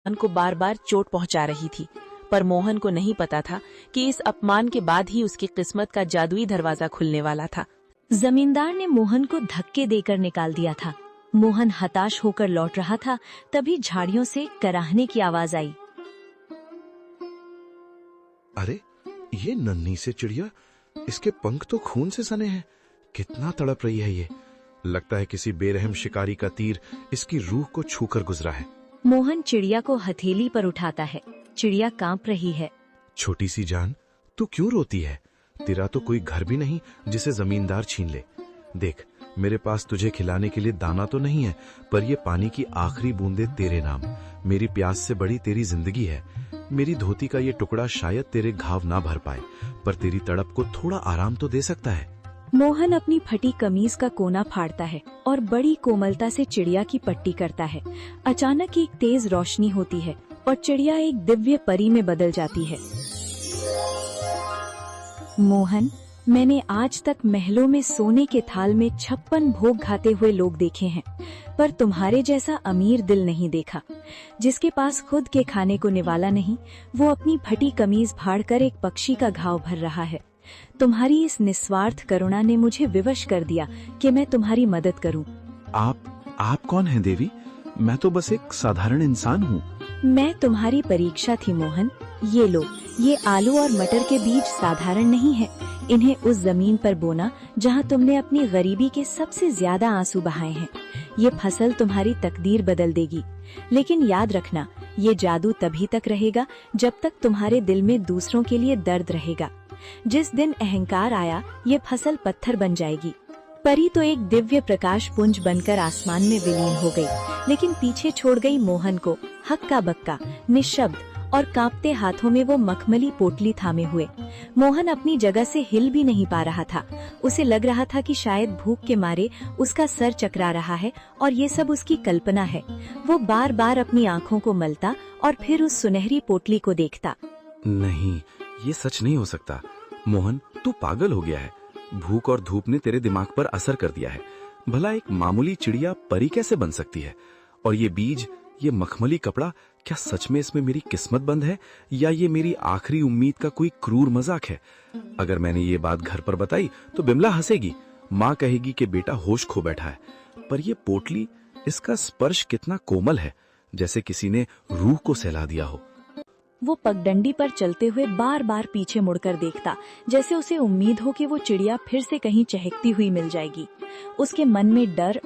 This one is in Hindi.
मोहन को बार बार चोट पहुंचा रही थी। पर मोहन को नहीं पता था कि इस अपमान के बाद ही उसकी किस्मत का जादुई दरवाजा खुलने वाला था। जमींदार ने मोहन को धक्के देकर निकाल दिया था। मोहन हताश होकर लौट रहा था, तभी झाड़ियों से कराहने की आवाज आई। अरे, ये नन्ही से चिड़िया, इसके पंख तो खून से सने हैं। कितना तड़प रही है ये। लगता है किसी बेरहम शिकारी का तीर इसकी रूह को छूकर गुजरा है। मोहन चिड़िया को हथेली पर उठाता है। चिड़िया कांप रही है। छोटी सी जान, तू क्यों रोती है? तेरा तो कोई घर भी नहीं जिसे जमींदार छीन ले। देख, मेरे पास तुझे खिलाने के लिए दाना तो नहीं है, पर ये पानी की आखिरी बूंदे तेरे नाम। मेरी प्यास से बड़ी तेरी जिंदगी है। मेरी धोती का ये टुकड़ा शायद तेरे घाव ना भर पाए, पर तेरी तड़प को थोड़ा आराम तो दे सकता है। मोहन अपनी फटी कमीज का कोना फाड़ता है और बड़ी कोमलता से चिड़िया की पट्टी करता है। अचानक एक तेज रोशनी होती है और चिड़िया एक दिव्य परी में बदल जाती है। मोहन, मैंने आज तक महलों में सोने के थाल में 56 भोग खाते हुए लोग देखे हैं, पर तुम्हारे जैसा अमीर दिल नहीं देखा। जिसके पास खुद के खाने को निवाला नहीं, वो अपनी फटी कमीज फाड़कर एक पक्षी का घाव भर रहा है। तुम्हारी इस निस्वार्थ करुणा ने मुझे विवश कर दिया कि मैं तुम्हारी मदद करूं। आप कौन हैं देवी? मैं तो बस एक साधारण इंसान हूँ। मैं तुम्हारी परीक्षा थी मोहन। ये लो, ये आलू और मटर के बीज साधारण नहीं है। इन्हें उस जमीन पर बोना जहाँ तुमने अपनी गरीबी के सबसे ज्यादा आंसू बहाए हैं। ये फसल तुम्हारी तकदीर बदल देगी। लेकिन याद रखना, ये जादू तभी तक रहेगा जब तक तुम्हारे दिल में दूसरों के लिए दर्द रहेगा। जिस दिन अहंकार आया, ये फसल पत्थर बन जाएगी। परी तो एक दिव्य प्रकाश पुंज बनकर आसमान में विलीन हो गई, लेकिन पीछे छोड़ गई मोहन को हक्का बक्का, निशब्द और कांपते हाथों में वो मखमली पोटली थामे हुए। मोहन अपनी जगह से हिल भी नहीं पा रहा था। उसे लग रहा था कि शायद भूख के मारे उसका सर चकरा रहा है और ये सब उसकी कल्पना है। वो बार बार अपनी आँखों को मलता और फिर उस सुनहरी पोटली को देखता। नहीं, ये सच नहीं हो सकता। मोहन, तू पागल हो गया है। भूख और धूप ने तेरे दिमाग पर असर कर दिया है। भला एक मामूली चिड़िया परी कैसे बन सकती है? और ये बीज, ये मखमली कपड़ा, क्या सच में इसमें मेरी किस्मत बंद है, या ये मेरी आखिरी उम्मीद का कोई क्रूर मजाक है? अगर मैंने ये बात घर पर बताई तो बिमला हंसेगी। माँ कहेगी कि बेटा होश खो बैठा है। पर ये पोटली, इसका स्पर्श कितना कोमल है, जैसे किसी ने रूह को सहला दिया हो। वो पगडंडी पर चलते हुए बार बार पीछे मुड़कर देखता, जैसे उसे उम्मीद हो कि वो चिड़िया फिर से कहीं चहकती हुई मिल जाएगी। उसके मन में डर